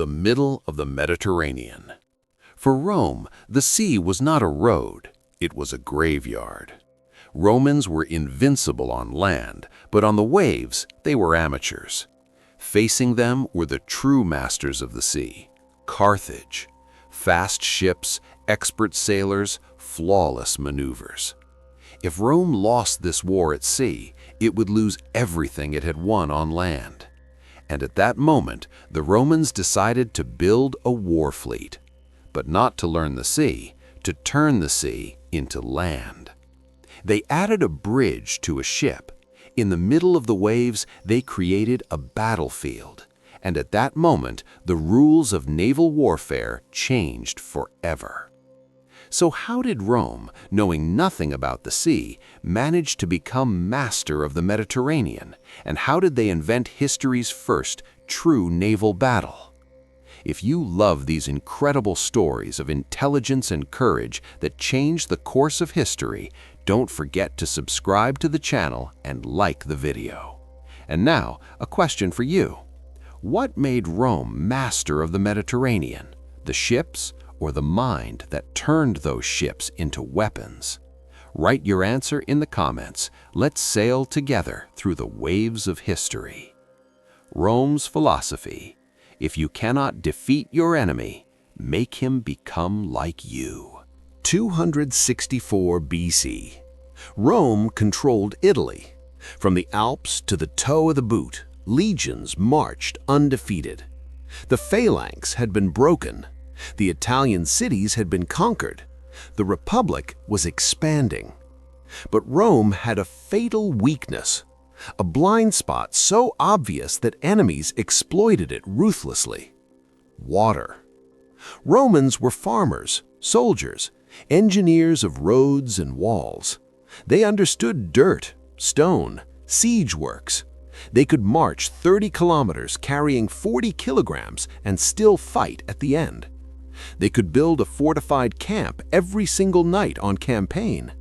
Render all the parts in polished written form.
the middle of the Mediterranean. For Rome, the sea was not a road, it was a graveyard. Romans were invincible on land, but on the waves, they were amateurs. Facing them were the true masters of the sea, Carthage. Fast ships, expert sailors, flawless maneuvers. If Rome lost this war at sea, it would lose everything it had won on land. And at that moment, the Romans decided to build a war fleet, but not to learn the sea, to turn the sea into land. They added a bridge to a ship. In the middle of the waves, they created a battlefield. And at that moment, the rules of naval warfare changed forever. So how did Rome, knowing nothing about the sea, manage to become master of the Mediterranean? And how did they invent history's first true naval battle? If you love these incredible stories of intelligence and courage that changed the course of history, don't forget to subscribe to the channel and like the video. And now, a question for you. What made Rome master of the Mediterranean? The ships or the mind that turned those ships into weapons? Write your answer in the comments. Let's sail together through the waves of history. Rome's philosophy: if you cannot defeat your enemy, make him become like you. 264 BC. Rome controlled Italy. From the Alps to the toe of the boot, legions marched undefeated. The phalanx had been broken. The Italian cities had been conquered. The Republic was expanding. But Rome had a fatal weakness, a blind spot so obvious that enemies exploited it ruthlessly: water. Romans were farmers, soldiers, engineers of roads and walls. They understood dirt, stone, siege works. They could march 30 kilometers carrying 40 kilograms and still fight at the end. They could build a fortified camp every single night on campaign.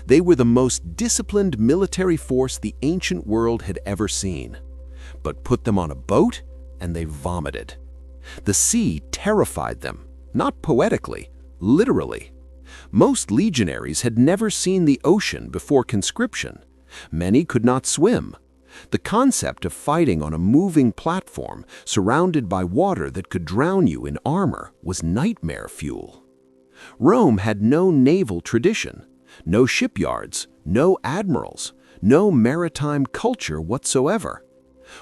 They were the most disciplined military force the ancient world had ever seen. But put them on a boat and they vomited. The sea terrified them, not poetically, literally. Most legionaries had never seen the ocean before conscription. Many could not swim. The concept of fighting on a moving platform surrounded by water that could drown you in armor was nightmare fuel. Rome had no naval tradition, no shipyards, no admirals, no maritime culture whatsoever.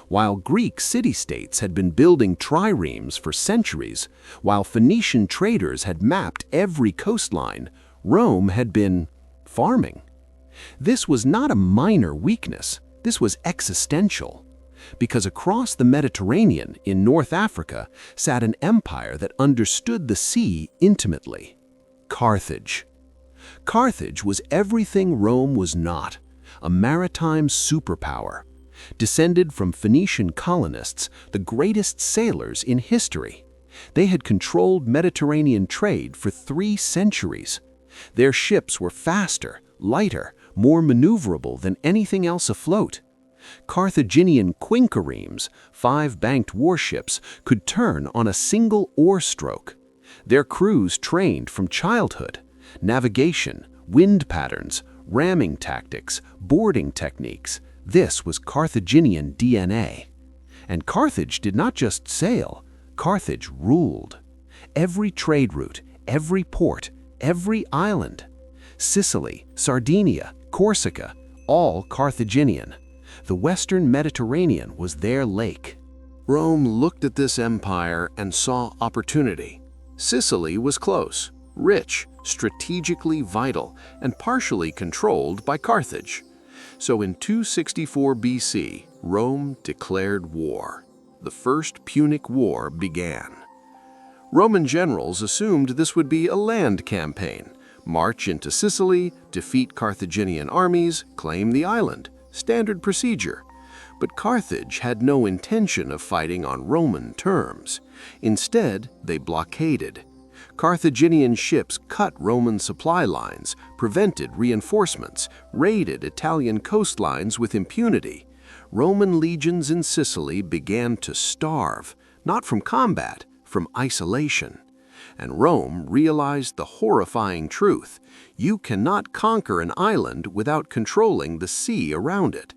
While Greek city-states had been building triremes for centuries, while Phoenician traders had mapped every coastline, Rome had been farming. This was not a minor weakness. This was existential, because across the Mediterranean in North Africa sat an empire that understood the sea intimately: Carthage. Carthage was everything Rome was not, a maritime superpower. Descended from Phoenician colonists, the greatest sailors in history. They had controlled Mediterranean trade for 3 centuries. Their ships were faster, lighter, more maneuverable than anything else afloat. Carthaginian quinqueremes, 5-banked warships, could turn on a single oar stroke. Their crews trained from childhood. Navigation, wind patterns, ramming tactics, boarding techniques. This was Carthaginian DNA. And Carthage did not just sail, Carthage ruled. Every trade route, every port, every island. Sicily, Sardinia, Corsica, all Carthaginian. The Western Mediterranean was their lake. Rome looked at this empire and saw opportunity. Sicily was close, rich, strategically vital, and partially controlled by Carthage. So in 264 BC, Rome declared war. The First Punic War began. Roman generals assumed this would be a land campaign: march into Sicily, defeat Carthaginian armies, claim the island. Standard procedure. But Carthage had no intention of fighting on Roman terms. Instead, they blockaded. Carthaginian ships cut Roman supply lines, prevented reinforcements, raided Italian coastlines with impunity. Roman legions in Sicily began to starve, not from combat, from isolation. And Rome realized the horrifying truth: you cannot conquer an island without controlling the sea around it.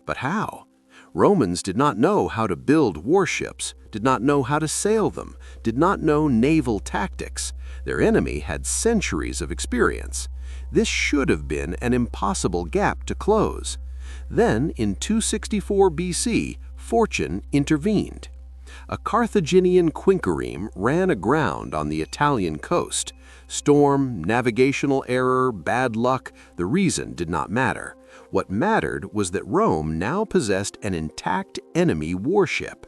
But how? Romans did not know how to build warships, did not know how to sail them, did not know naval tactics. Their enemy had centuries of experience. This should have been an impossible gap to close. Then, in 264 BC, fortune intervened. A Carthaginian quinquereme ran aground on the Italian coast. Storm, navigational error, bad luck, the reason did not matter. What mattered was that Rome now possessed an intact enemy warship.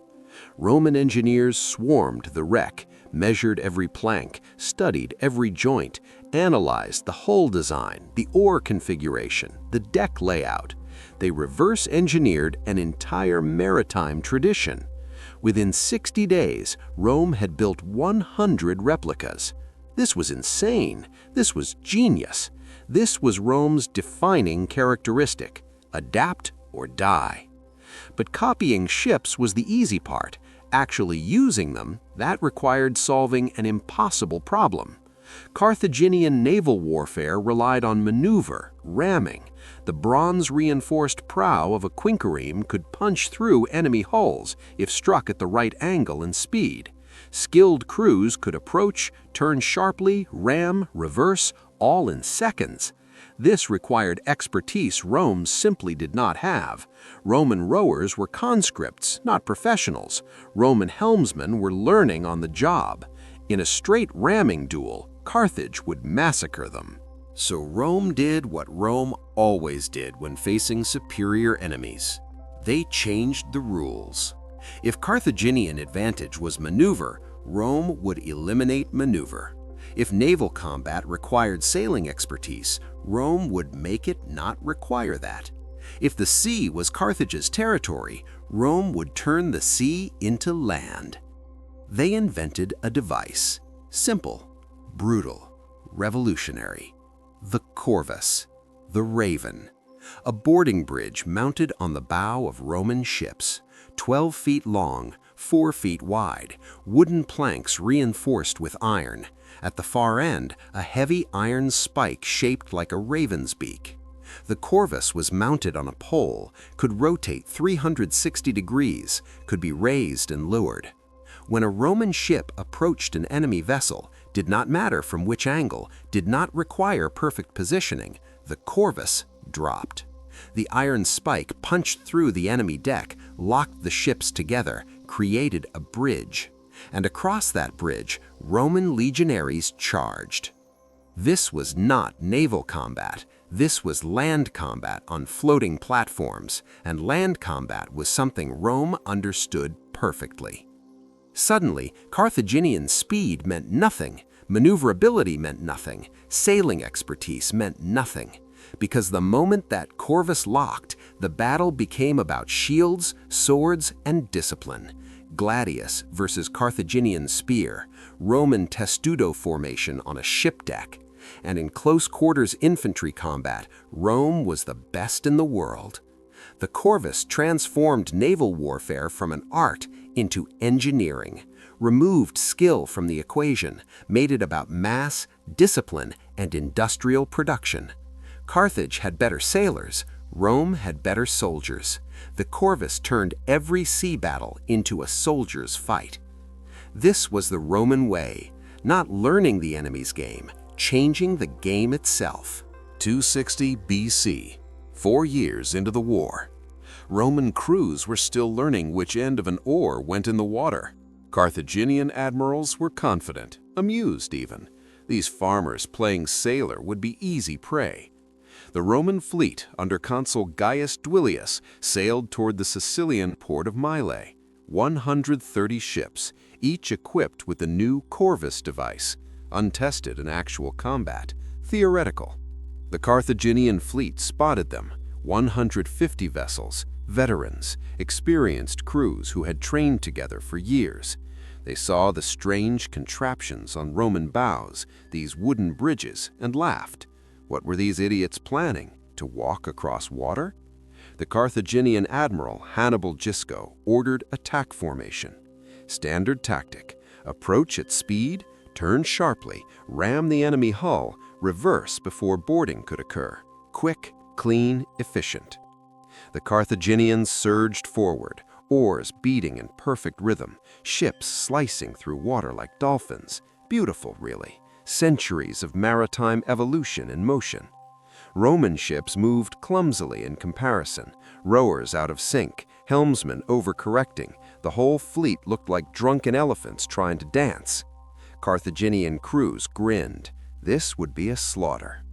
Roman engineers swarmed the wreck, measured every plank, studied every joint, analyzed the hull design, the oar configuration, the deck layout. They reverse-engineered an entire maritime tradition. Within 60 days, Rome had built 100 replicas. This was insane. This was genius. This was Rome's defining characteristic: adapt or die. But copying ships was the easy part. Actually using them, that required solving an impossible problem. Carthaginian naval warfare relied on maneuver, ramming. The bronze-reinforced prow of a quinquereme could punch through enemy hulls if struck at the right angle and speed. Skilled crews could approach, turn sharply, ram, reverse, all in seconds. This required expertise Rome simply did not have. Roman rowers were conscripts, not professionals. Roman helmsmen were learning on the job. In a straight ramming duel, Carthage would massacre them. So Rome did what Rome always did when facing superior enemies. They changed the rules. If Carthaginian advantage was maneuver, Rome would eliminate maneuver. If naval combat required sailing expertise, Rome would make it not require that. If the sea was Carthage's territory, Rome would turn the sea into land. They invented a device: simple, brutal, revolutionary. The Corvus, the Raven. A boarding bridge mounted on the bow of Roman ships, 12 feet long, 4 feet wide, wooden planks reinforced with iron. At the far end, a heavy iron spike shaped like a raven's beak. The Corvus was mounted on a pole, could rotate 360 degrees, could be raised and lowered. When a Roman ship approached an enemy vessel, did not matter from which angle, did not require perfect positioning, the Corvus dropped. The iron spike punched through the enemy deck, locked the ships together, created a bridge. And across that bridge, Roman legionaries charged. This was not naval combat. This was land combat on floating platforms, and land combat was something Rome understood perfectly. Suddenly, Carthaginian speed meant nothing, maneuverability meant nothing, sailing expertise meant nothing. Because the moment that Corvus locked, the battle became about shields, swords, and discipline. Gladius versus Carthaginian spear, Roman testudo formation on a ship deck. And in close-quarters infantry combat, Rome was the best in the world. The Corvus transformed naval warfare from an art into engineering, removed skill from the equation, made it about mass, discipline, and industrial production. Carthage had better sailors, Rome had better soldiers. The Corvus turned every sea battle into a soldier's fight. This was the Roman way, not learning the enemy's game, changing the game itself. 260 BC, 4 years into the war. Roman crews were still learning which end of an oar went in the water. Carthaginian admirals were confident, amused even. These farmers playing sailor would be easy prey. The Roman fleet under consul Gaius Duilius sailed toward the Sicilian port of Mylae. 130 ships, each equipped with the new Corvus device, untested in actual combat, theoretical. The Carthaginian fleet spotted them, 150 vessels, veterans, experienced crews who had trained together for years. They saw the strange contraptions on Roman bows, these wooden bridges, and laughed. What were these idiots planning? To walk across water? The Carthaginian admiral Hannibal Gisco ordered attack formation. Standard tactic: Approach at speed, turn sharply, ram the enemy hull, reverse before boarding could occur. Quick, clean, efficient. The Carthaginians surged forward, oars beating in perfect rhythm, ships slicing through water like dolphins. Beautiful, really. Centuries of maritime evolution in motion. Roman ships moved clumsily in comparison, rowers out of sync, helmsmen overcorrecting. The whole fleet looked like drunken elephants trying to dance. Carthaginian crews grinned. This would be a slaughter.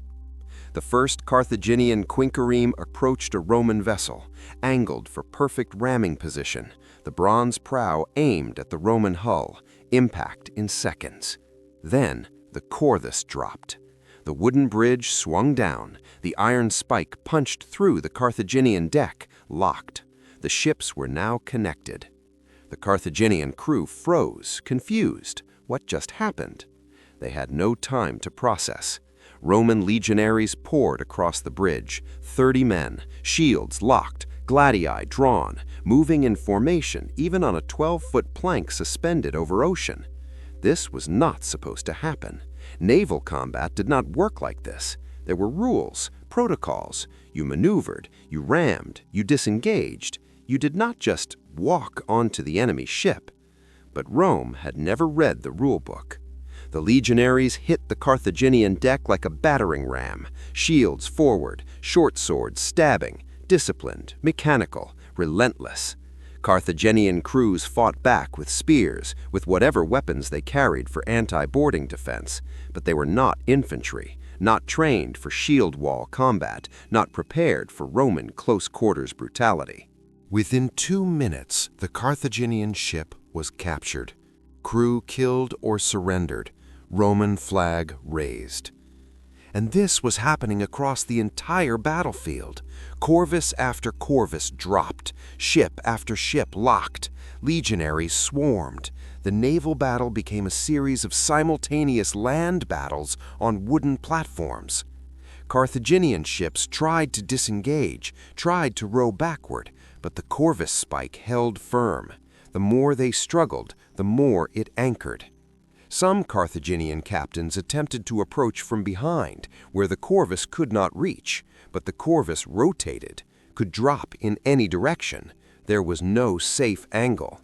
The first Carthaginian quinquereme approached a Roman vessel, angled for perfect ramming position. The bronze prow aimed at the Roman hull, impact in seconds. Then the Corvus dropped. The wooden bridge swung down, the iron spike punched through the Carthaginian deck, locked. The ships were now connected. The Carthaginian crew froze, confused. What just happened? They had no time to process. Roman legionaries poured across the bridge, 30 men, shields locked, gladii drawn, moving in formation even on a 12-foot plank suspended over ocean. This was not supposed to happen. Naval combat did not work like this. There were rules, protocols. You maneuvered, you rammed, you disengaged. You did not just walk onto the enemy ship. But Rome had never read the rule book. The legionaries hit the Carthaginian deck like a battering ram, shields forward, short swords stabbing, disciplined, mechanical, relentless. Carthaginian crews fought back with spears, with whatever weapons they carried for anti-boarding defense, but they were not infantry, not trained for shield wall combat, not prepared for Roman close-quarters brutality. Within 2 minutes, the Carthaginian ship was captured. Crew killed or surrendered, Roman flag raised. And this was happening across the entire battlefield. Corvus after Corvus dropped, ship after ship locked, legionaries swarmed. The naval battle became a series of simultaneous land battles on wooden platforms. Carthaginian ships tried to disengage, tried to row backward, but the Corvus spike held firm. The more they struggled, the more it anchored. Some Carthaginian captains attempted to approach from behind, where the Corvus could not reach, but the Corvus rotated, could drop in any direction. There was no safe angle.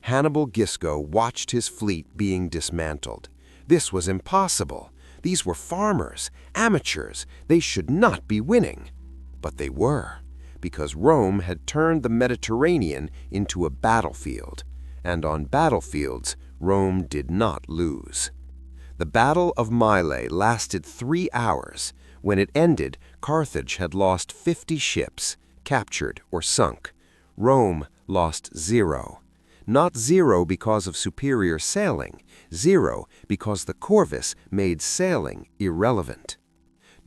Hannibal Gisco watched his fleet being dismantled. This was impossible. These were farmers, amateurs. They should not be winning. But they were, because Rome had turned the Mediterranean into a battlefield. And on battlefields, Rome did not lose. The Battle of Mylae lasted 3 hours. When it ended, Carthage had lost 50 ships, captured or sunk. Rome lost 0. Not 0 because of superior sailing, 0 because the Corvus made sailing irrelevant.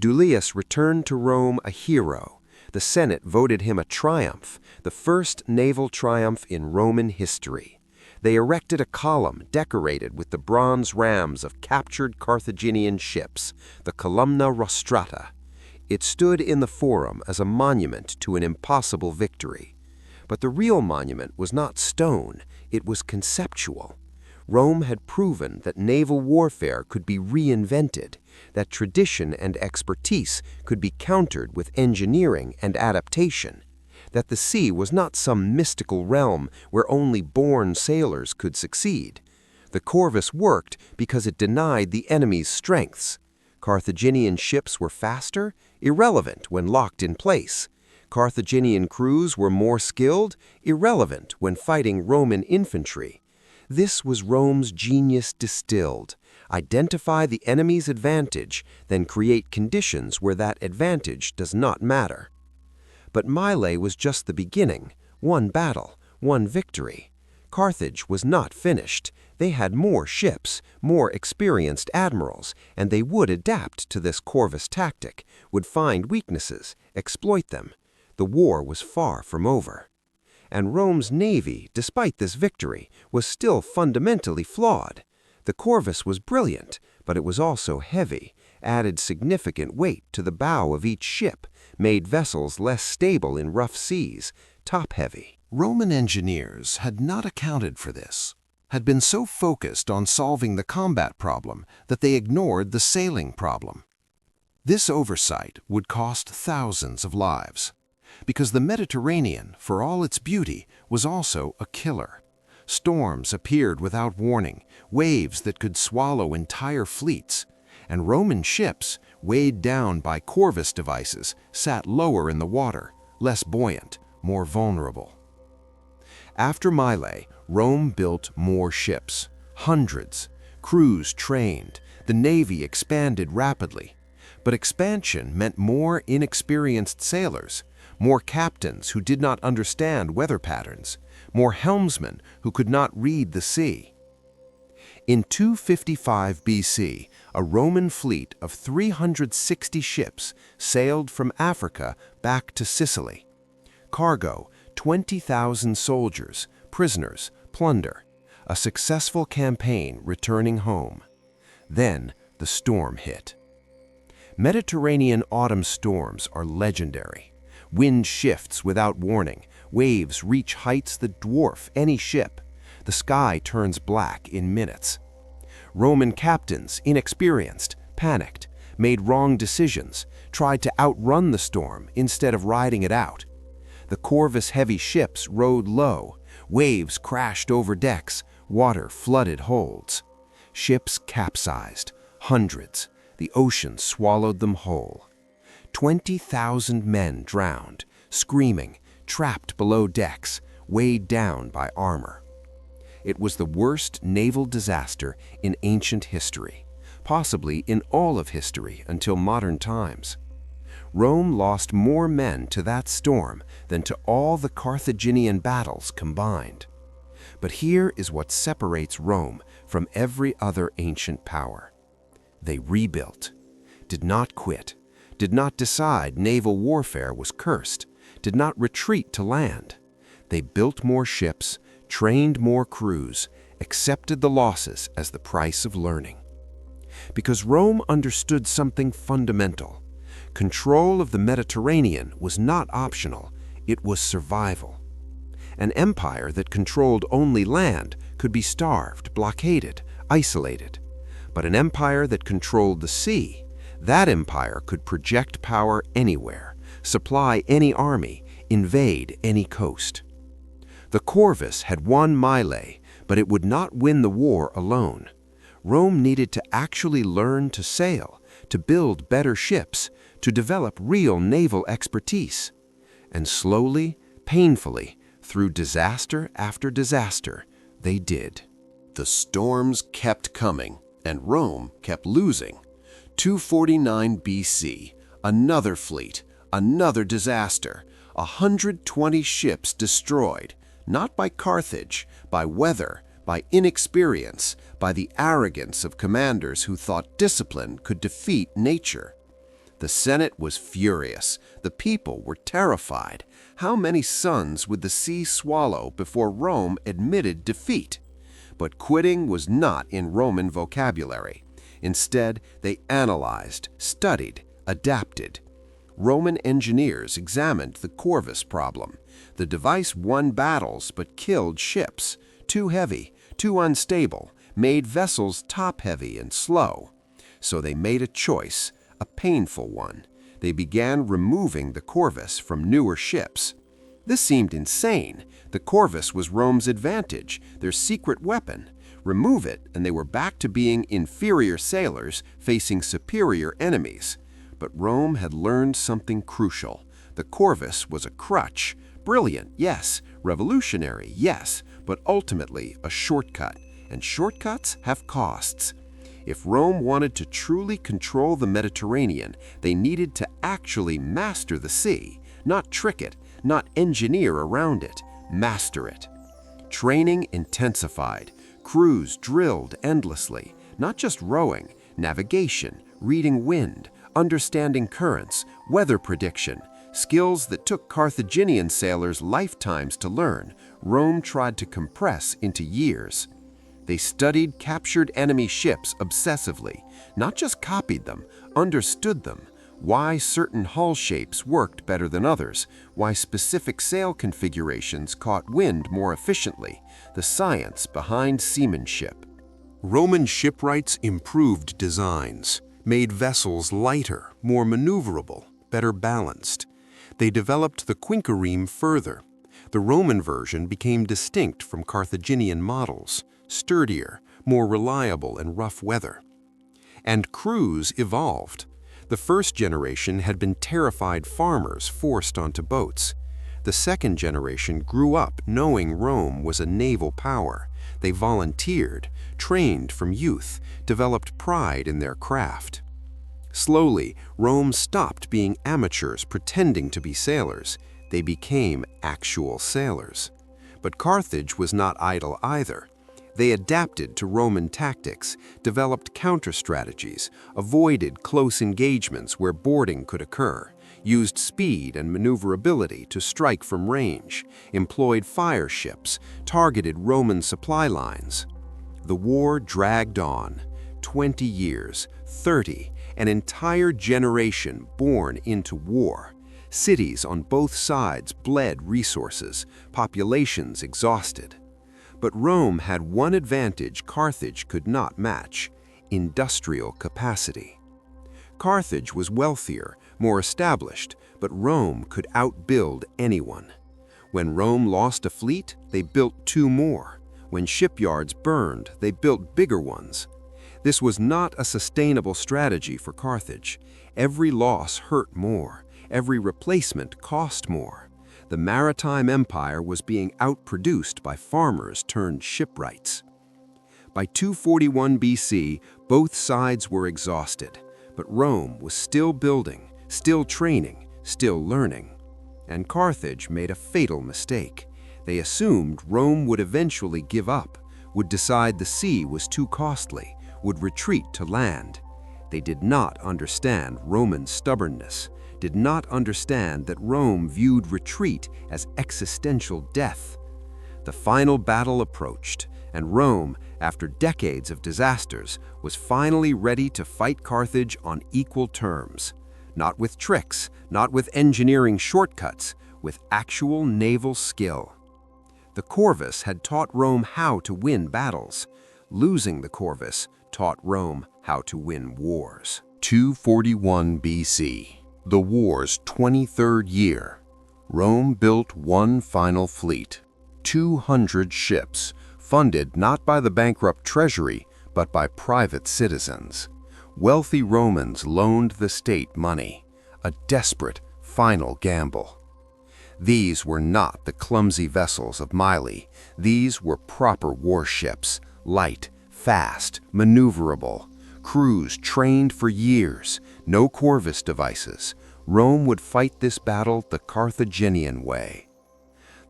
Duilius returned to Rome a hero. The Senate voted him a triumph, the first naval triumph in Roman history. They erected a column decorated with the bronze rams of captured Carthaginian ships, the Columna Rostrata. It stood in the Forum as a monument to an impossible victory. But the real monument was not stone, it was conceptual. Rome had proven that naval warfare could be reinvented, that tradition and expertise could be countered with engineering and adaptation, that the sea was not some mystical realm where only born sailors could succeed. The Corvus worked because it denied the enemy's strengths. Carthaginian ships were faster, irrelevant when locked in place. Carthaginian crews were more skilled, irrelevant when fighting Roman infantry. This was Rome's genius distilled. Identify the enemy's advantage, then create conditions where that advantage does not matter. But Mylae was just the beginning, one battle, one victory. Carthage was not finished. They had more ships, more experienced admirals, and they would adapt to this Corvus tactic, would find weaknesses, exploit them. The war was far from over. And Rome's navy, despite this victory, was still fundamentally flawed. The Corvus was brilliant, but it was also heavy, added significant weight to the bow of each ship, made vessels less stable in rough seas, top-heavy. Roman engineers had not accounted for this, had been so focused on solving the combat problem that they ignored the sailing problem. This oversight would cost thousands of lives, because the Mediterranean, for all its beauty, was also a killer. Storms appeared without warning, waves that could swallow entire fleets, and Roman ships, weighed down by Corvus devices, sat lower in the water, less buoyant, more vulnerable. After Mylae, Rome built more ships, hundreds, crews trained, the navy expanded rapidly. But expansion meant more inexperienced sailors, more captains who did not understand weather patterns, more helmsmen who could not read the sea. In 255 BC, a Roman fleet of 360 ships sailed from Africa back to Sicily. Cargo, 20,000 soldiers, prisoners, plunder. A successful campaign returning home. Then the storm hit. Mediterranean autumn storms are legendary. Wind shifts without warning. Waves reach heights that dwarf any ship. The sky turns black in minutes. Roman captains, inexperienced, panicked, made wrong decisions, tried to outrun the storm instead of riding it out. The Corvus heavy ships rode low. Waves crashed over decks. Water flooded holds. Ships capsized. Hundreds. The ocean swallowed them whole. 20,000 men drowned, screaming, trapped below decks, weighed down by armor. It was the worst naval disaster in ancient history, possibly in all of history until modern times. Rome lost more men to that storm than to all the Carthaginian battles combined. But here is what separates Rome from every other ancient power. They rebuilt, did not quit, did not decide naval warfare was cursed, did not retreat to land. They built more ships, trained more crews, accepted the losses as the price of learning. Because Rome understood something fundamental. Control of the Mediterranean was not optional, it was survival. An empire that controlled only land could be starved, blockaded, isolated. But an empire that controlled the sea, that empire could project power anywhere, supply any army, invade any coast. The Corvus had won Mylae, but it would not win the war alone. Rome needed to actually learn to sail, to build better ships, to develop real naval expertise. And slowly, painfully, through disaster after disaster, they did. The storms kept coming, and Rome kept losing. 249 BC, another fleet, another disaster, 120 ships destroyed, not by Carthage, by weather, by inexperience, by the arrogance of commanders who thought discipline could defeat nature. The Senate was furious. The people were terrified. How many sons would the sea swallow before Rome admitted defeat? But quitting was not in Roman vocabulary. Instead, they analyzed, studied, adapted. Roman engineers examined the Corvus problem. The device won battles but killed ships. Too heavy, too unstable, made vessels top-heavy and slow. So they made a choice, a painful one. They began removing the Corvus from newer ships. This seemed insane. The Corvus was Rome's advantage, their secret weapon. Remove it, and they were back to being inferior sailors facing superior enemies. But Rome had learned something crucial. The Corvus was a crutch. Brilliant, yes. Revolutionary, yes. But ultimately a shortcut. And shortcuts have costs. If Rome wanted to truly control the Mediterranean, they needed to actually master the sea, not trick it, not engineer around it, master it. Training intensified, crews drilled endlessly, not just rowing, navigation, reading wind, understanding currents, weather prediction, skills that took Carthaginian sailors lifetimes to learn. Rome tried to compress into years. They studied captured enemy ships obsessively, not just copied them, understood them, why certain hull shapes worked better than others, why specific sail configurations caught wind more efficiently, the science behind seamanship. Roman shipwrights improved designs, made vessels lighter, more maneuverable, better balanced. They developed the quinquereme further. The Roman version became distinct from Carthaginian models, sturdier, more reliable in rough weather. And crews evolved. The first generation had been terrified farmers forced onto boats. The second generation grew up knowing Rome was a naval power. They volunteered, trained from youth, developed pride in their craft. Slowly, Rome stopped being amateurs pretending to be sailors. They became actual sailors. But Carthage was not idle either. They adapted to Roman tactics, developed counter-strategies, avoided close engagements where boarding could occur, used speed and maneuverability to strike from range, employed fire ships, targeted Roman supply lines. The war dragged on. 20 years, 30, an entire generation born into war. Cities on both sides bled resources, populations exhausted. But Rome had one advantage Carthage could not match: industrial capacity. Carthage was wealthier, more established, but Rome could outbuild anyone. When Rome lost a fleet, they built two more. When shipyards burned, they built bigger ones. This was not a sustainable strategy for Carthage. Every loss hurt more. Every replacement cost more. The maritime empire was being outproduced by farmers turned shipwrights. By 241 BC, both sides were exhausted, but Rome was still building, still training, still learning. And Carthage made a fatal mistake. They assumed Rome would eventually give up, would decide the sea was too costly, would retreat to land. They did not understand Roman stubbornness, did not understand that Rome viewed retreat as existential death. The final battle approached, and Rome, after decades of disasters, was finally ready to fight Carthage on equal terms. Not with tricks, not with engineering shortcuts, with actual naval skill. The Corvus had taught Rome how to win battles. Losing the Corvus taught Rome how to win wars. 241 BC, the war's 23rd year. Rome built one final fleet, 200 ships, funded not by the bankrupt treasury, but by private citizens. Wealthy Romans loaned the state money, a desperate, final gamble. These were not the clumsy vessels of Mylae. These were proper warships, light, fast, maneuverable. Crews trained for years, no Corvus devices. Rome would fight this battle the Carthaginian way.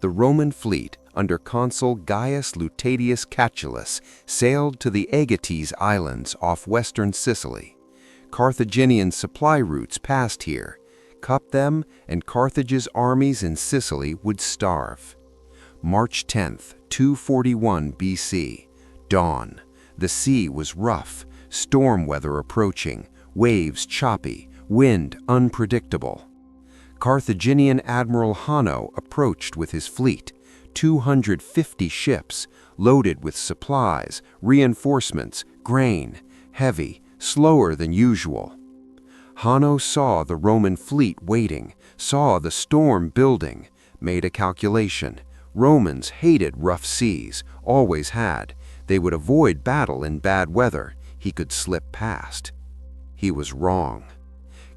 The Roman fleet, under consul Gaius Lutatius Catulus, sailed to the Aegates Islands off western Sicily. Carthaginian supply routes passed here. Cup them, and Carthage's armies in Sicily would starve. March 10th, 241 BC. Dawn. The sea was rough, storm weather approaching, waves choppy, wind unpredictable. Carthaginian Admiral Hanno approached with his fleet, 250 ships, loaded with supplies, reinforcements, grain, heavy, slower than usual. Hanno saw the Roman fleet waiting, saw the storm building, made a calculation. Romans hated rough seas, always had. They would avoid battle in bad weather. He could slip past. He was wrong.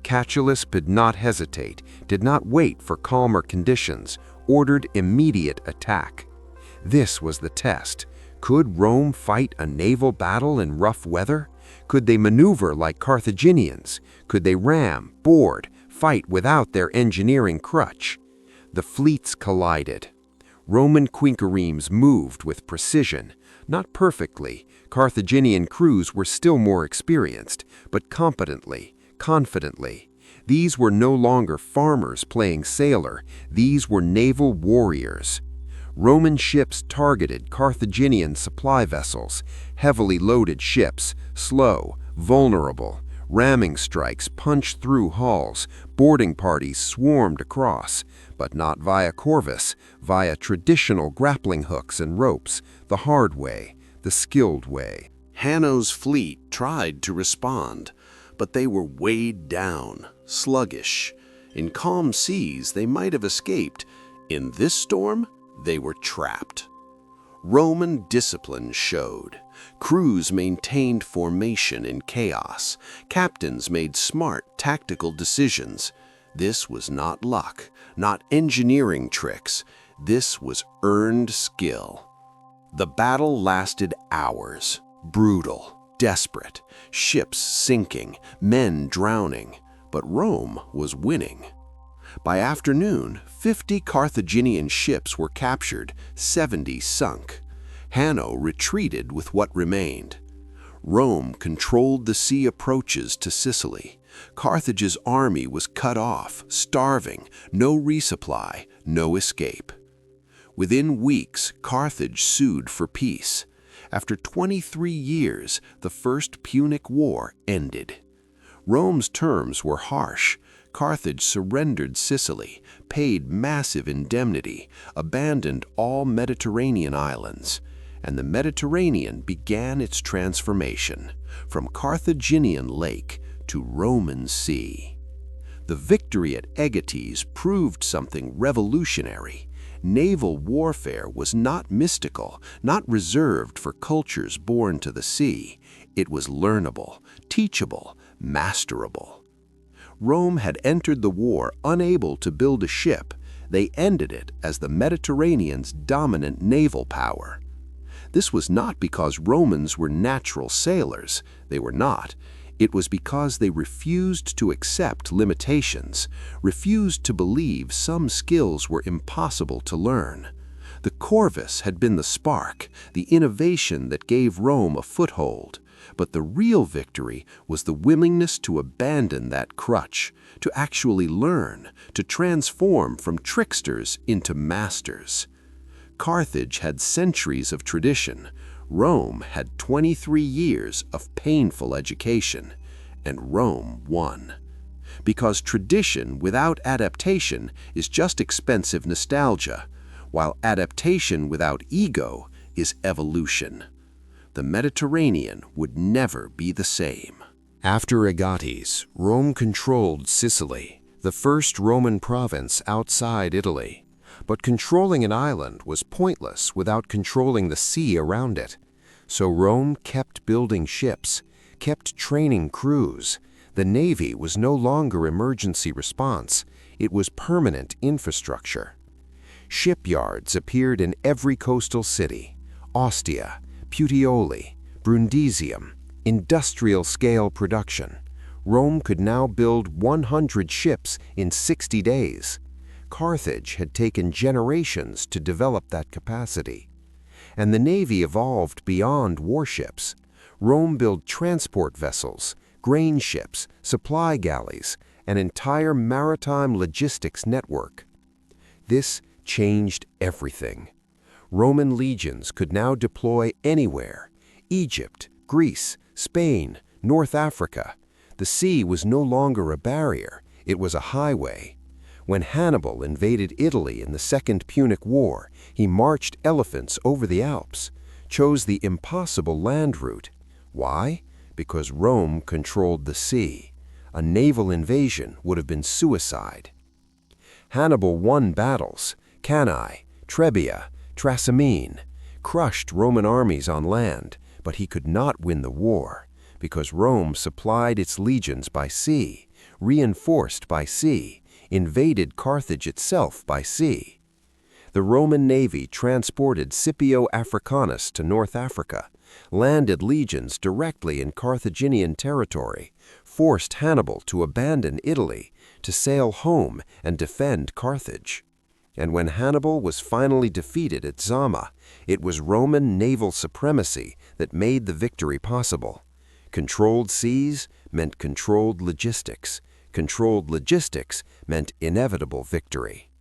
Catulus did not hesitate, did not wait for calmer conditions, ordered immediate attack. This was the test. Could Rome fight a naval battle in rough weather? Could they maneuver like Carthaginians? Could they ram, board, fight without their engineering crutch? The fleets collided. Roman quinqueremes moved with precision, not perfectly. Carthaginian crews were still more experienced, but competently, confidently. These were no longer farmers playing sailor. These were naval warriors. Roman ships targeted Carthaginian supply vessels, heavily loaded ships, slow, vulnerable. Ramming strikes punched through hulls, boarding parties swarmed across, but not via Corvus, via traditional grappling hooks and ropes, the hard way, the skilled way. Hanno's fleet tried to respond, but they were weighed down, sluggish. In calm seas, they might have escaped. In this storm, they were trapped. Roman discipline showed. Crews maintained formation in chaos. Captains made smart tactical decisions. This was not luck, not engineering tricks. This was earned skill. The battle lasted hours, brutal, desperate, ships sinking, men drowning, but Rome was winning. By afternoon, 50 Carthaginian ships were captured, 70 sunk. Hanno retreated with what remained. Rome controlled the sea approaches to Sicily. Carthage's army was cut off, starving, no resupply, no escape. Within weeks, Carthage sued for peace. After 23 years, the First Punic War ended. Rome's terms were harsh. Carthage surrendered Sicily, paid massive indemnity, abandoned all Mediterranean islands, and the Mediterranean began its transformation from Carthaginian lake to Roman sea. The victory at Aegiates proved something revolutionary. Naval warfare was not mystical, not reserved for cultures born to the sea. It was learnable, teachable, masterable. Rome had entered the war unable to build a ship. They ended it as the Mediterranean's dominant naval power. This was not because Romans were natural sailors. They were not. It was because they refused to accept limitations, refused to believe some skills were impossible to learn. The Corvus had been the spark, the innovation that gave Rome a foothold. But the real victory was the willingness to abandon that crutch, to actually learn, to transform from tricksters into masters. Carthage had centuries of tradition. Rome had 23 years of painful education, and Rome won. Because tradition without adaptation is just expensive nostalgia, while adaptation without ego is evolution. The Mediterranean would never be the same. After Aegiates, Rome controlled Sicily, the first Roman province outside Italy. But controlling an island was pointless without controlling the sea around it. So Rome kept building ships, kept training crews. The navy was no longer emergency response. It was permanent infrastructure. Shipyards appeared in every coastal city: Ostia, Puteoli, Brundisium, industrial-scale production. Rome could now build 100 ships in 60 days. Carthage had taken generations to develop that capacity. And the navy evolved beyond warships. Rome built transport vessels, grain ships, supply galleys, an entire maritime logistics network. This changed everything. Roman legions could now deploy anywhere: Egypt, Greece, Spain, North Africa. The sea was no longer a barrier, it was a highway. When Hannibal invaded Italy in the Second Punic War, he marched elephants over the Alps, chose the impossible land route. Why? Because Rome controlled the sea. A naval invasion would have been suicide. Hannibal won battles: Cannae, Trebia, Trasimene, crushed Roman armies on land, but he could not win the war, because Rome supplied its legions by sea, reinforced by sea, invaded Carthage itself by sea. The Roman navy transported Scipio Africanus to North Africa, landed legions directly in Carthaginian territory, forced Hannibal to abandon Italy, to sail home and defend Carthage. And when Hannibal was finally defeated at Zama, it was Roman naval supremacy that made the victory possible. Controlled seas meant controlled logistics. Controlled logistics meant inevitable victory.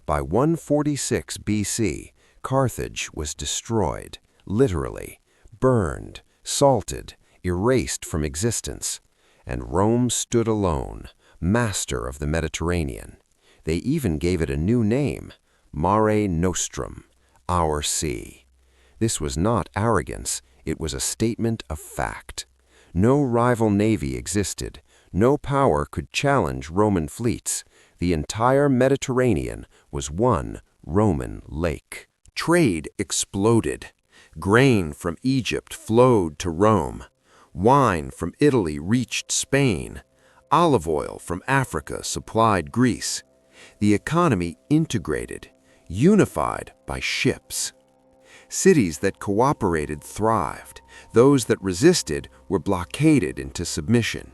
By 146 BC, Carthage was destroyed, literally, burned, salted, erased from existence. And Rome stood alone, master of the Mediterranean. They even gave it a new name, Mare Nostrum, our sea. This was not arrogance, it was a statement of fact. No rival navy existed, no power could challenge Roman fleets. The entire Mediterranean was one Roman lake. Trade exploded. Grain from Egypt flowed to Rome. Wine from Italy reached Spain. Olive oil from Africa supplied Greece. The economy integrated, unified by ships. Cities that cooperated thrived. Those that resisted were blockaded into submission.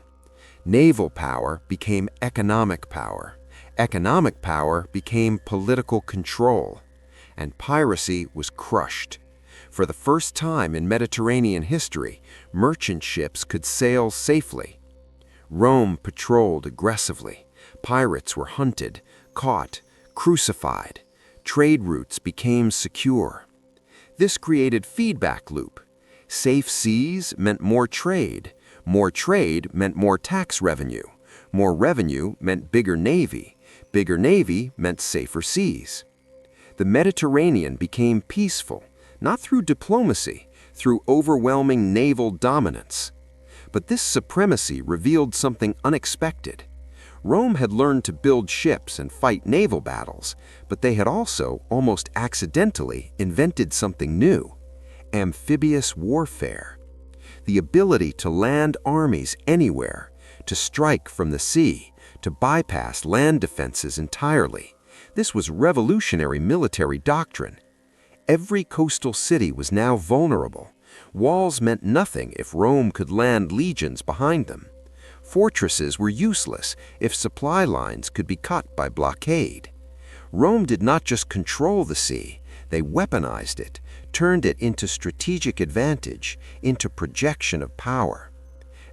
Naval power became economic power. Economic power became political control. And piracy was crushed. For the first time in Mediterranean history, merchant ships could sail safely. Rome patrolled aggressively. Pirates were hunted, caught, crucified. Trade routes became secure. This created feedback loop. Safe seas meant more trade. More trade meant more tax revenue. More revenue meant bigger navy. Bigger navy meant safer seas. The Mediterranean became peaceful, not through diplomacy, through overwhelming naval dominance. But this supremacy revealed something unexpected. Rome had learned to build ships and fight naval battles, but they had also, almost accidentally, invented something new: amphibious warfare. The ability to land armies anywhere, to strike from the sea, to bypass land defenses entirely. This was revolutionary military doctrine. Every coastal city was now vulnerable. Walls meant nothing if Rome could land legions behind them. Fortresses were useless if supply lines could be cut by blockade. Rome did not just control the sea, they weaponized it, turned it into strategic advantage, into projection of power.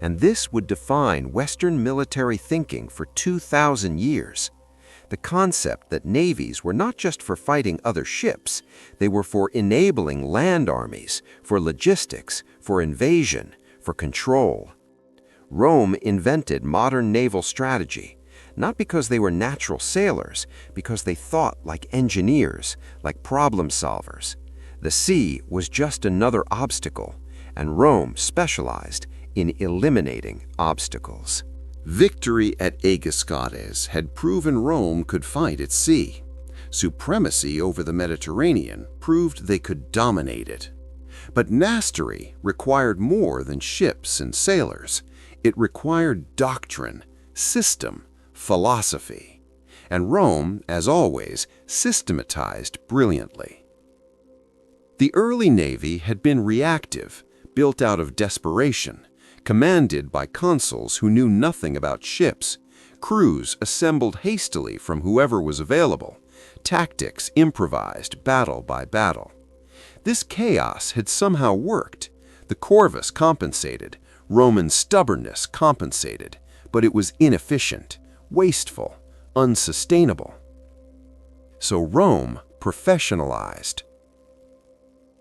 And this would define Western military thinking for 2,000 years. The concept that navies were not just for fighting other ships, they were for enabling land armies, for logistics, for invasion, for control. Rome invented modern naval strategy, not because they were natural sailors, because they thought like engineers, like problem solvers. The sea was just another obstacle, and Rome specialized in eliminating obstacles. Victory at Aegiscades had proven Rome could fight at sea. Supremacy over the Mediterranean proved they could dominate it. But mastery required more than ships and sailors. It required doctrine, system, philosophy. And Rome, as always, systematized brilliantly. The early navy had been reactive, built out of desperation, commanded by consuls who knew nothing about ships, crews assembled hastily from whoever was available, tactics improvised battle by battle. This chaos had somehow worked. The Corvus compensated, Roman stubbornness compensated, but it was inefficient, wasteful, unsustainable. So Rome professionalized.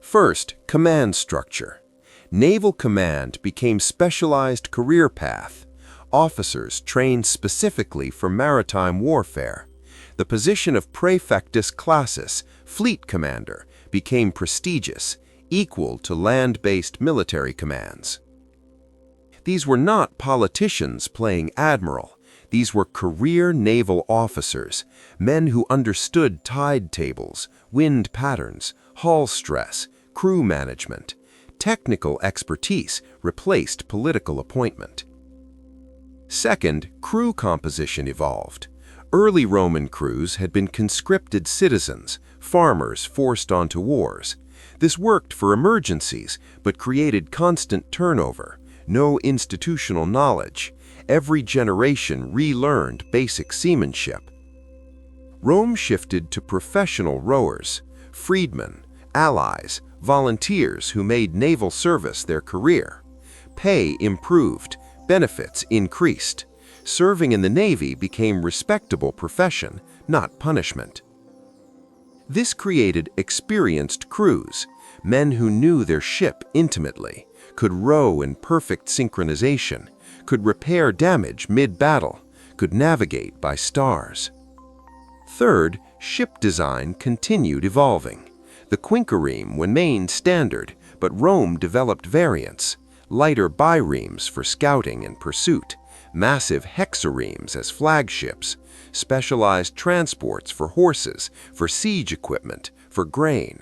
First, command structure. Naval command became specialized career path. Officers trained specifically for maritime warfare. The position of praefectus classis, fleet commander, became prestigious, equal to land-based military commands. These were not politicians playing admiral. These were career naval officers, men who understood tide tables, wind patterns, hull stress, crew management. Technical expertise replaced political appointment. Second, crew composition evolved. Early Roman crews had been conscripted citizens, farmers forced onto wars. This worked for emergencies, but created constant turnover, no institutional knowledge. Every generation relearned basic seamanship. Rome shifted to professional rowers, freedmen, allies, volunteers who made naval service their career. Pay improved, benefits increased. Serving in the Navy became respectable profession, not punishment. This created experienced crews, men who knew their ship intimately, could row in perfect synchronization, could repair damage mid-battle, could navigate by stars. Third, ship design continued evolving. The quinquereme remained standard, but Rome developed variants, lighter biremes for scouting and pursuit, massive hexaremes as flagships, specialized transports for horses, for siege equipment, for grain.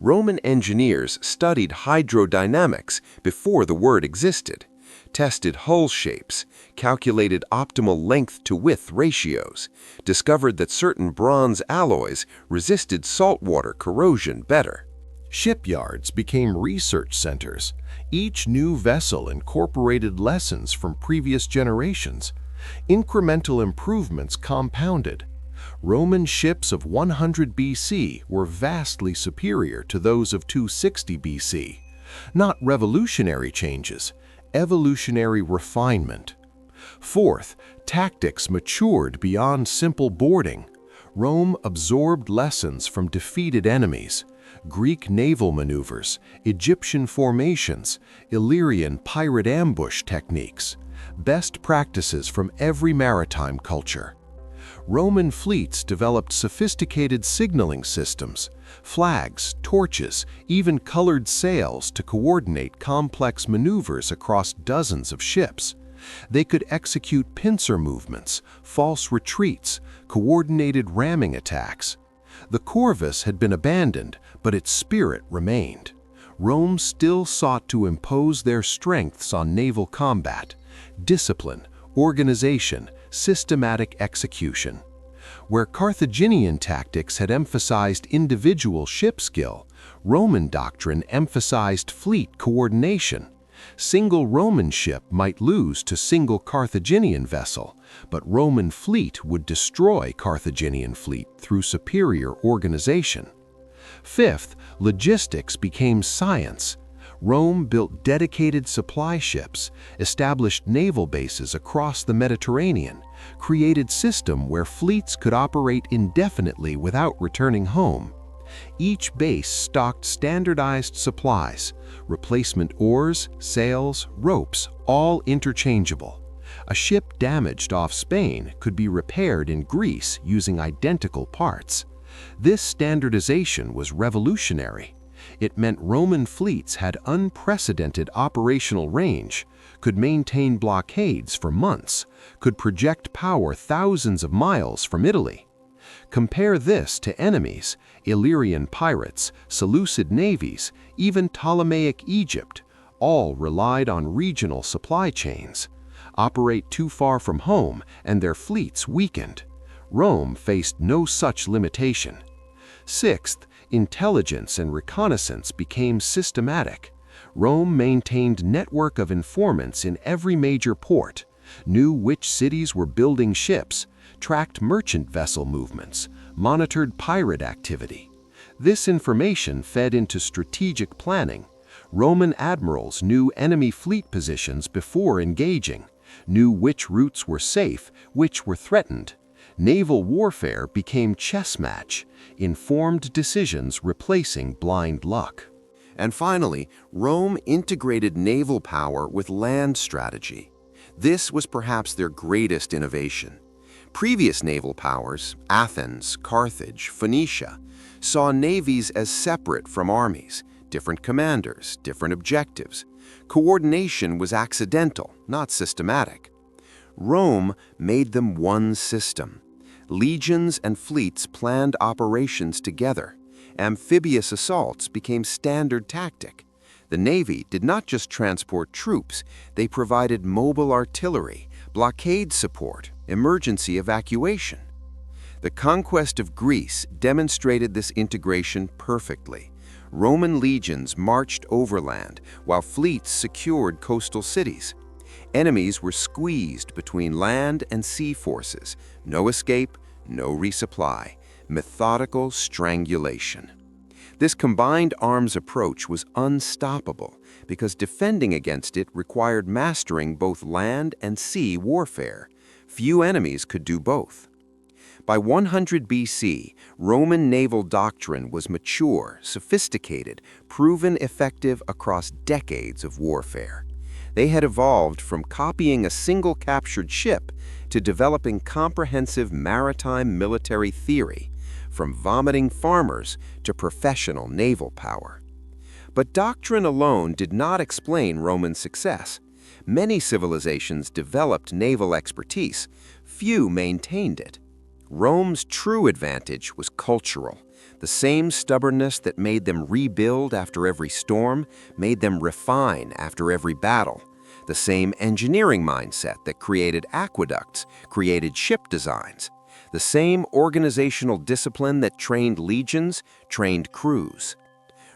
Roman engineers studied hydrodynamics before the word existed, tested hull shapes, calculated optimal length-to-width ratios, discovered that certain bronze alloys resisted saltwater corrosion better. Shipyards became research centers. Each new vessel incorporated lessons from previous generations. Incremental improvements compounded. Roman ships of 100 BC were vastly superior to those of 260 BC. Not revolutionary changes, evolutionary refinement. Fourth, tactics matured beyond simple boarding. Rome absorbed lessons from defeated enemies. Greek naval maneuvers, Egyptian formations, Illyrian pirate ambush techniques. Best practices from every maritime culture. Roman fleets developed sophisticated signaling systems, flags, torches, even colored sails to coordinate complex maneuvers across dozens of ships. They could execute pincer movements, false retreats, coordinated ramming attacks. The Corvus had been abandoned, but its spirit remained. Rome still sought to impose their strengths on naval combat: discipline, organization, systematic execution. Where Carthaginian tactics had emphasized individual ship skill, Roman doctrine emphasized fleet coordination. Single Roman ship might lose to single Carthaginian vessel, but Roman fleet would destroy Carthaginian fleet through superior organization. Fifth, logistics became science. Rome built dedicated supply ships, established naval bases across the Mediterranean, created system where fleets could operate indefinitely without returning home. Each base stocked standardized supplies, replacement oars, sails, ropes, all interchangeable. A ship damaged off Spain could be repaired in Greece using identical parts. This standardization was revolutionary. It meant Roman fleets had unprecedented operational range, could maintain blockades for months, could project power thousands of miles from Italy. Compare this to enemies: Illyrian pirates, Seleucid navies, even Ptolemaic Egypt, all relied on regional supply chains. Operate too far from home and their fleets weakened. Rome faced no such limitation. Sixth, intelligence and reconnaissance became systematic. Rome maintained network of informants in every major port, knew which cities were building ships, tracked merchant vessel movements, monitored pirate activity. This information fed into strategic planning. Roman admirals knew enemy fleet positions before engaging, knew which routes were safe, which were threatened. Naval warfare became chess match, informed decisions replacing blind luck. And finally, Rome integrated naval power with land strategy. This was perhaps their greatest innovation. Previous naval powers, Athens, Carthage, Phoenicia, saw navies as separate from armies, different commanders, different objectives. Coordination was accidental, not systematic. Rome made them one system. Legions and fleets planned operations together. Amphibious assaults became standard tactic. The Navy did not just transport troops, they provided mobile artillery, blockade support, emergency evacuation. The conquest of Greece demonstrated this integration perfectly. Roman legions marched overland, while fleets secured coastal cities. Enemies were squeezed between land and sea forces. No escape, no resupply. Methodical strangulation. This combined arms approach was unstoppable because defending against it required mastering both land and sea warfare. Few enemies could do both. By 100 BC, Roman naval doctrine was mature, sophisticated, proven effective across decades of warfare. They had evolved from copying a single captured ship to developing comprehensive maritime military theory, from vomiting farmers to professional naval power. But doctrine alone did not explain Roman success. Many civilizations developed naval expertise, few maintained it. Rome's true advantage was cultural. The same stubbornness that made them rebuild after every storm made them refine after every battle. The same engineering mindset that created aqueducts, created ship designs. The same organizational discipline that trained legions, trained crews.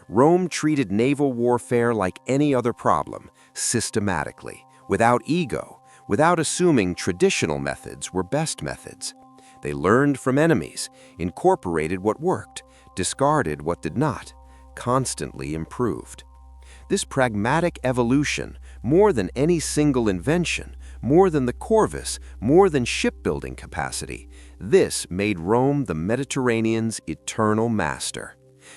Rome treated naval warfare like any other problem, systematically, without ego, without assuming traditional methods were best methods. They learned from enemies, incorporated what worked, discarded what did not, constantly improved. This pragmatic evolution, more than any single invention, more than the Corvus, more than shipbuilding capacity, this made Rome the Mediterranean's eternal master.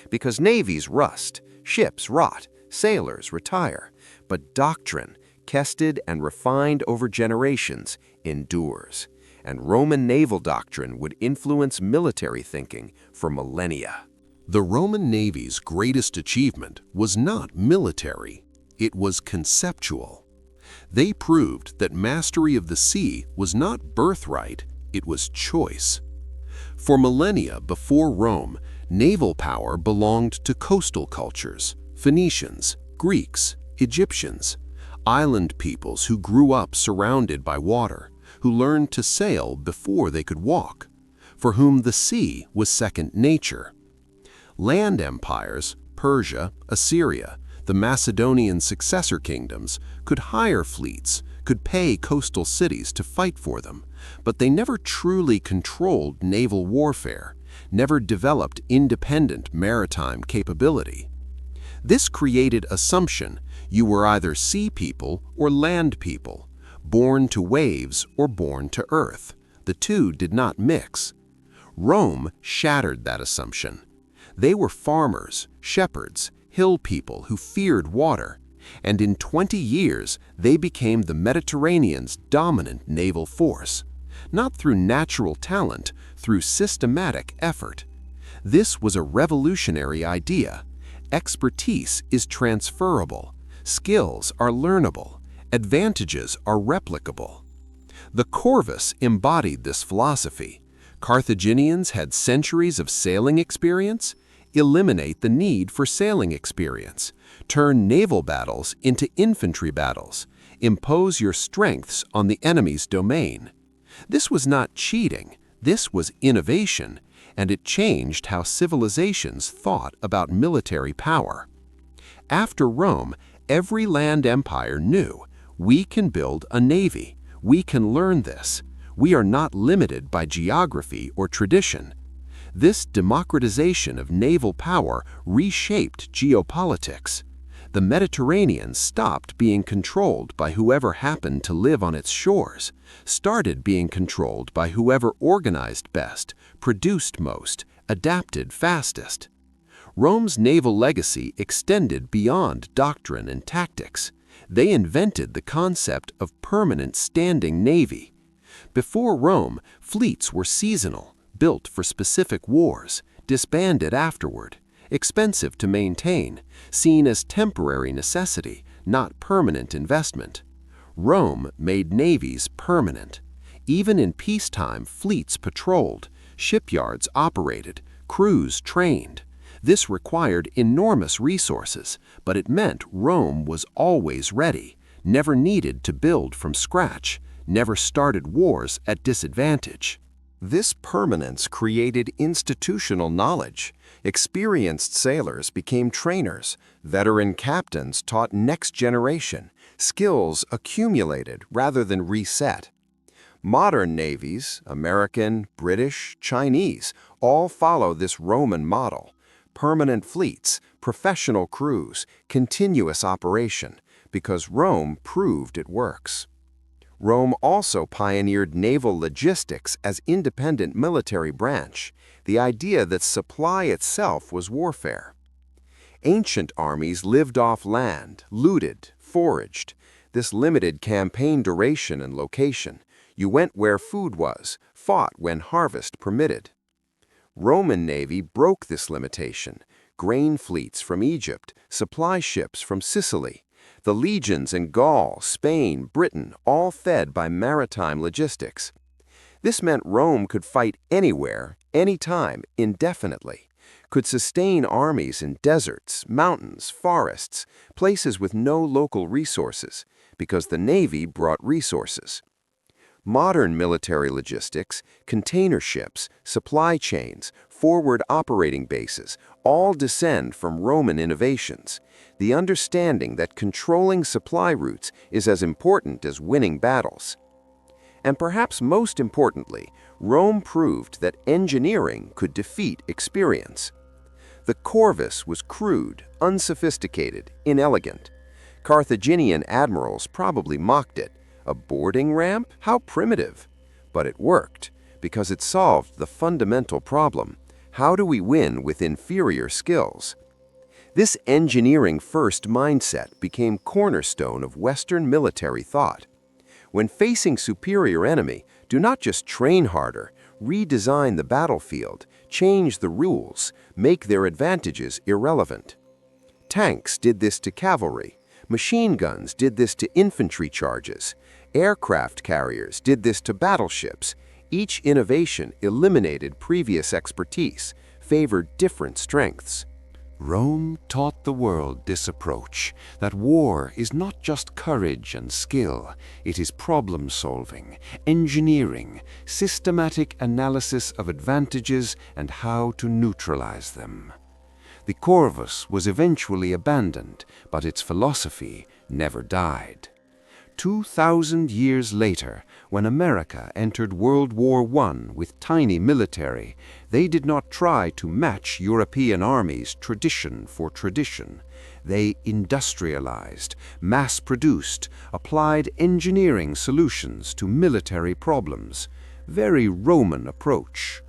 Because navies rust, ships rot, sailors retire, but doctrine, tested and refined over generations, endures. And Roman naval doctrine would influence military thinking for millennia. The Roman Navy's greatest achievement was not military, it was conceptual. They proved that mastery of the sea was not birthright, it was choice. For millennia before Rome, naval power belonged to coastal cultures, Phoenicians, Greeks, Egyptians, island peoples who grew up surrounded by water, who learned to sail before they could walk, for whom the sea was second nature. Land empires, Persia, Assyria, the Macedonian successor kingdoms, could hire fleets, could pay coastal cities to fight for them, but they never truly controlled naval warfare, never developed independent maritime capability. This created assumption you were either sea people or land people, born to waves or born to earth. The two did not mix. Rome shattered that assumption. They were farmers, shepherds, hill people who feared water, and in 20 years they became the Mediterranean's dominant naval force, not through natural talent, through systematic effort. This was a revolutionary idea. Expertise is transferable, skills are learnable, advantages are replicable. The Corvus embodied this philosophy. Carthaginians had centuries of sailing experience. Eliminate the need for sailing experience. Turn naval battles into infantry battles. Impose your strengths on the enemy's domain. This was not cheating, this was innovation, and it changed how civilizations thought about military power. After Rome, every land empire knew, we can build a navy, we can learn this, we are not limited by geography or tradition. This democratization of naval power reshaped geopolitics. The Mediterranean stopped being controlled by whoever happened to live on its shores, started being controlled by whoever organized best, produced most, adapted fastest. Rome's naval legacy extended beyond doctrine and tactics. They invented the concept of permanent standing navy. Before Rome, fleets were seasonal, built for specific wars, disbanded afterward, expensive to maintain, seen as temporary necessity, not permanent investment. Rome made navies permanent. Even in peacetime, fleets patrolled, shipyards operated, crews trained. This required enormous resources, but it meant Rome was always ready, never needed to build from scratch, never started wars at disadvantage. This permanence created institutional knowledge. Experienced sailors became trainers. Veteran captains taught next generation. Skills accumulated rather than reset. Modern navies, American, British, Chinese, all follow this Roman model. Permanent fleets, professional crews, continuous operation, because Rome proved it works. Rome also pioneered naval logistics as independent military branch, the idea that supply itself was warfare. Ancient armies lived off land, looted, foraged. This limited campaign duration and location. You went where food was, fought when harvest permitted. Roman navy broke this limitation. Grain fleets from Egypt, supply ships from Sicily. The legions in Gaul, Spain, Britain, all fed by maritime logistics. This meant Rome could fight anywhere, anytime, indefinitely. Could sustain armies in deserts, mountains, forests, places with no local resources, because the navy brought resources. Modern military logistics, container ships, supply chains, forward operating bases, all descend from Roman innovations. The understanding that controlling supply routes is as important as winning battles. And perhaps most importantly, Rome proved that engineering could defeat experience. The Corvus was crude, unsophisticated, inelegant. Carthaginian admirals probably mocked it. A boarding ramp? How primitive! But it worked, because it solved the fundamental problem. How do we win with inferior skills? This engineering-first mindset became cornerstone of Western military thought. When facing superior enemy, do not just train harder, redesign the battlefield, change the rules, make their advantages irrelevant. Tanks did this to cavalry. Machine guns did this to infantry charges. Aircraft carriers did this to battleships. Each innovation eliminated previous expertise, favored different strengths. Rome taught the world this approach, that war is not just courage and skill, it is problem-solving, engineering, systematic analysis of advantages and how to neutralize them. The Corvus was eventually abandoned, but its philosophy never died. 2,000 years later, when America entered World War I with tiny military, they did not try to match European armies tradition for tradition. They industrialized, mass-produced, applied engineering solutions to military problems. Very Roman approach.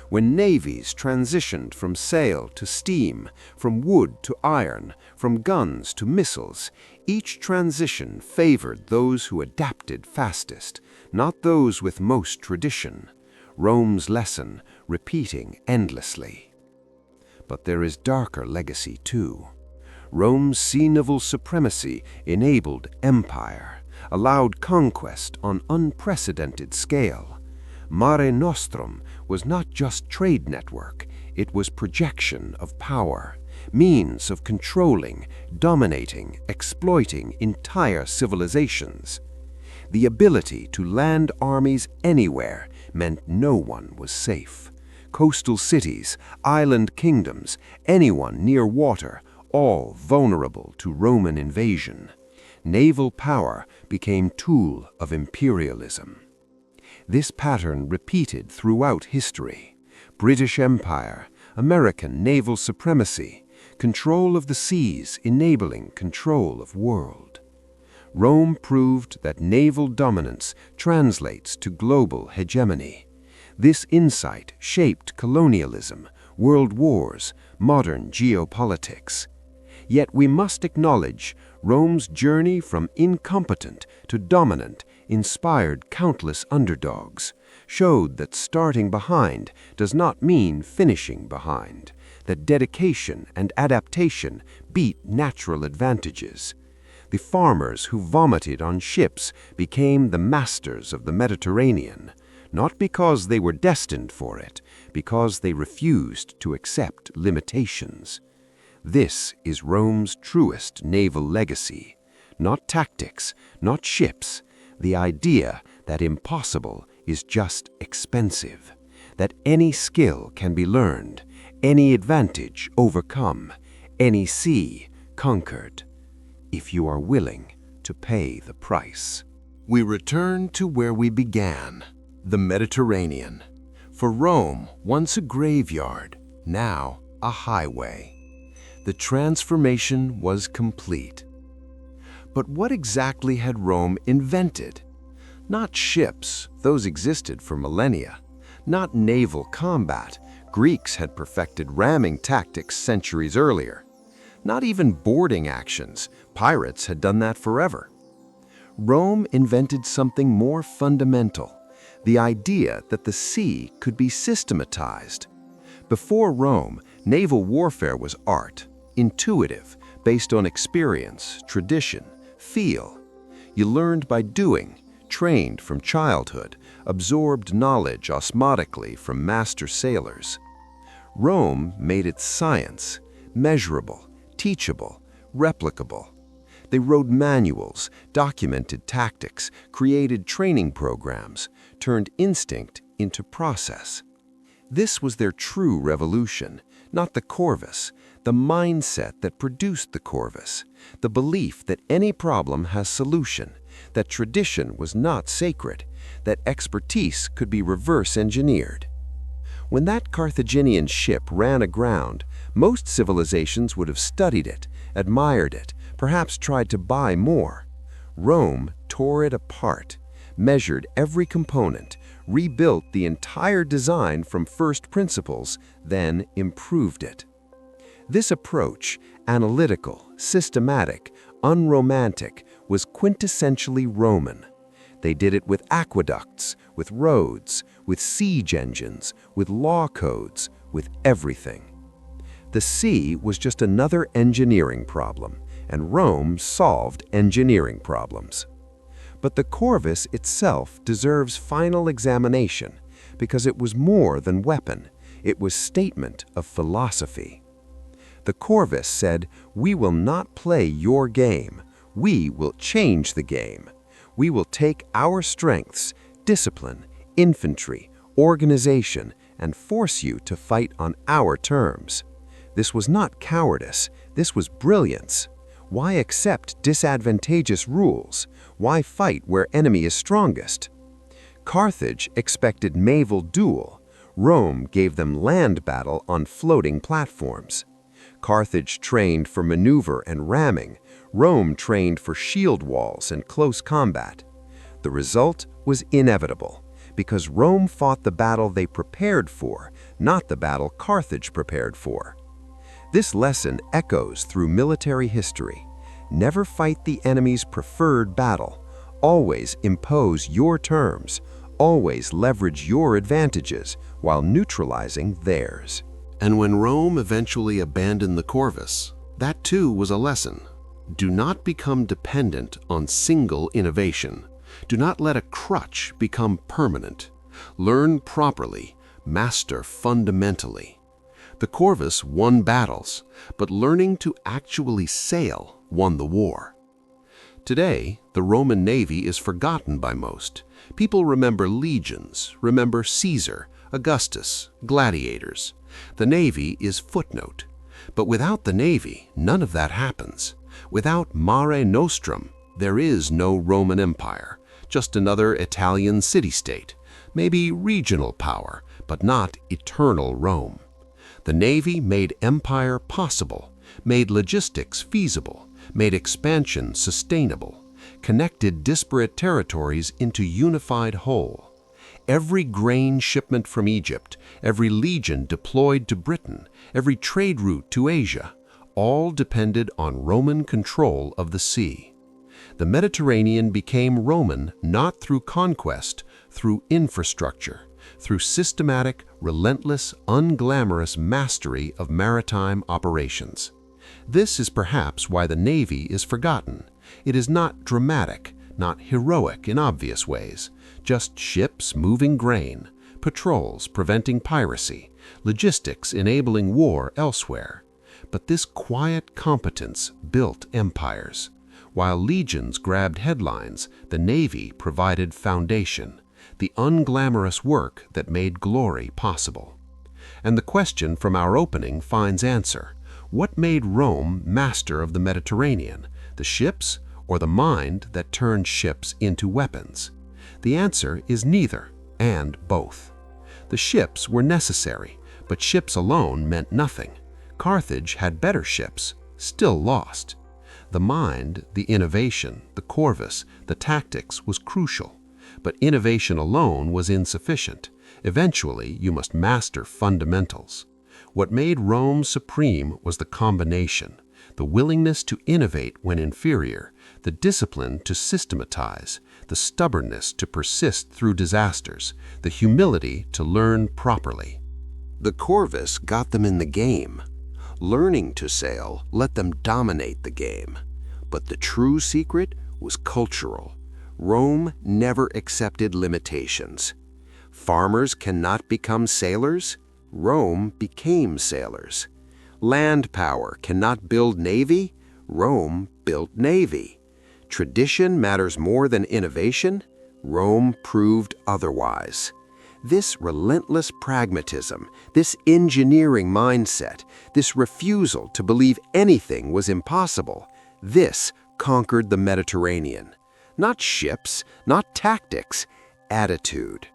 When navies transitioned from sail to steam, from wood to iron, from guns to missiles, each transition favored those who adapted fastest, not those with most tradition. Rome's lesson, repeating endlessly. But there is darker legacy too. Rome's sea naval supremacy enabled empire, allowed conquest on unprecedented scale. Mare Nostrum was not just trade network, it was projection of power, means of controlling, dominating, exploiting entire civilizations. The ability to land armies anywhere meant no one was safe. Coastal cities, island kingdoms, anyone near water, all vulnerable to Roman invasion. Naval power became tool of imperialism. This pattern repeated throughout history. British Empire, American naval supremacy, control of the seas enabling control of world. Rome proved that naval dominance translates to global hegemony. This insight shaped colonialism, world wars, modern geopolitics. Yet we must acknowledge Rome's journey from incompetent to dominant inspired countless underdogs, showed that starting behind does not mean finishing behind, that dedication and adaptation beat natural advantages. The farmers who vomited on ships became the masters of the Mediterranean, not because they were destined for it, because they refused to accept limitations. This is Rome's truest naval legacy. Not tactics, not ships, the idea that impossible is just expensive, that any skill can be learned, any advantage overcome, any sea conquered, if you are willing to pay the price. We return to where we began, the Mediterranean. For Rome, once a graveyard, now a highway. The transformation was complete. But what exactly had Rome invented? Not ships, those existed for millennia. Not naval combat, Greeks had perfected ramming tactics centuries earlier. Not even boarding actions, pirates had done that forever. Rome invented something more fundamental, the idea that the sea could be systematized. Before Rome, naval warfare was art, intuitive, based on experience, tradition, feel. You learned by doing, trained from childhood, absorbed knowledge osmotically from master sailors. Rome made it science, measurable, teachable, replicable. They wrote manuals, documented tactics, created training programs, turned instinct into process. This was their true revolution, not the Corvus, the mindset that produced the Corvus, the belief that any problem has solution, that tradition was not sacred, that expertise could be reverse engineered. When that Carthaginian ship ran aground, most civilizations would have studied it, admired it, perhaps tried to buy more. Rome tore it apart, measured every component, rebuilt the entire design from first principles, then improved it. This approach, analytical, systematic, unromantic, was quintessentially Roman. They did it with aqueducts, with roads, with siege engines, with law codes, with everything. The sea was just another engineering problem, and Rome solved engineering problems. But the Corvus itself deserves final examination because it was more than weapon. It was statement of philosophy. The Corvus said, "We will not play your game. We will change the game. We will take our strengths, discipline, infantry, organization, and force you to fight on our terms." This was not cowardice. This was brilliance. Why accept disadvantageous rules? Why fight where enemy is strongest? Carthage expected naval duel. Rome gave them land battle on floating platforms. Carthage trained for maneuver and ramming. Rome trained for shield walls and close combat. The result was inevitable, because Rome fought the battle they prepared for, not the battle Carthage prepared for. This lesson echoes through military history. Never fight the enemy's preferred battle. Always impose your terms. Always leverage your advantages while neutralizing theirs. And when Rome eventually abandoned the Corvus, that too was a lesson. Do not become dependent on single innovation. Do not let a crutch become permanent. Learn properly, master fundamentally. The Corvus won battles, but learning to actually sail won the war. Today, the Roman Navy is forgotten by most. People remember legions, remember Caesar, Augustus, gladiators. The Navy is footnote. But without the Navy, none of that happens. Without Mare Nostrum, there is no Roman Empire, just another Italian city-state, maybe regional power, but not eternal Rome. The Navy made empire possible, made logistics feasible, made expansion sustainable, connected disparate territories into unified whole. Every grain shipment from Egypt, every legion deployed to Britain, every trade route to Asia, all depended on Roman control of the sea. The Mediterranean became Roman not through conquest, through infrastructure, through systematic, relentless, unglamorous mastery of maritime operations. This is perhaps why the Navy is forgotten. It is not dramatic, not heroic in obvious ways, just ships moving grain, patrols preventing piracy, logistics enabling war elsewhere. But this quiet competence built empires. While legions grabbed headlines, the Navy provided foundation, the unglamorous work that made glory possible. And the question from our opening finds answer. What made Rome master of the Mediterranean, the ships or the mind that turned ships into weapons? The answer is neither, and both. The ships were necessary, but ships alone meant nothing. Carthage had better ships, still lost. The mind, the innovation, the Corvus, the tactics was crucial. But innovation alone was insufficient. Eventually, you must master fundamentals. What made Rome supreme was the combination, the willingness to innovate when inferior, the discipline to systematize, the stubbornness to persist through disasters, the humility to learn properly. The Corvus got them in the game. Learning to sail let them dominate the game. But the true secret was cultural. Rome never accepted limitations. Farmers cannot become sailors. Rome became sailors. Land power cannot build navy. Rome built navy. Tradition matters more than innovation. Rome proved otherwise. This relentless pragmatism, this engineering mindset, this refusal to believe anything was impossible, this conquered the Mediterranean. Not ships, not tactics, attitude.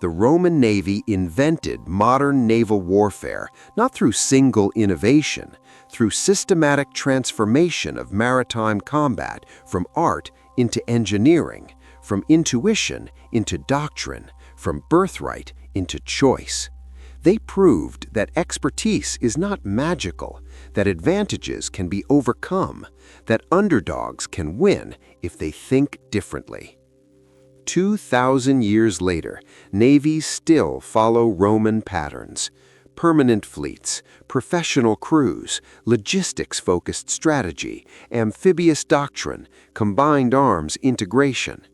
The Roman Navy invented modern naval warfare, not through single innovation, through systematic transformation of maritime combat from art into engineering, from intuition into doctrine, from birthright into choice. They proved that expertise is not magical, that advantages can be overcome, that underdogs can win if they think differently. 2,000 years later, navies still follow Roman patterns. Permanent fleets, professional crews, logistics-focused strategy, amphibious doctrine, combined arms integration.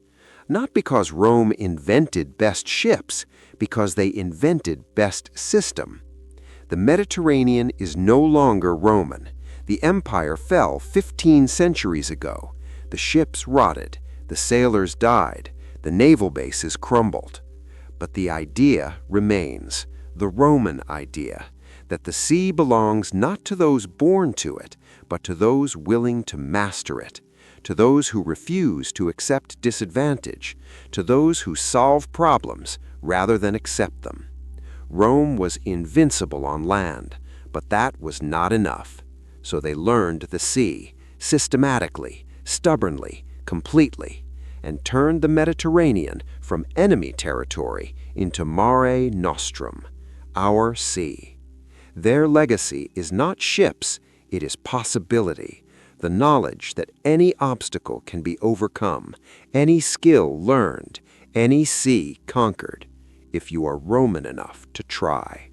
Not because Rome invented best ships, because they invented best system. The Mediterranean is no longer Roman. The empire fell 15 centuries ago. The ships rotted, the sailors died, the naval bases crumbled. But the idea remains, the Roman idea, that the sea belongs not to those born to it, but to those willing to master it, to those who refuse to accept disadvantage, to those who solve problems rather than accept them. Rome was invincible on land, but that was not enough. So they learned the sea, systematically, stubbornly, completely, and turned the Mediterranean from enemy territory into Mare Nostrum, our sea. Their legacy is not ships, it is possibility, the knowledge that any obstacle can be overcome, any skill learned, any sea conquered, if you are Roman enough to try.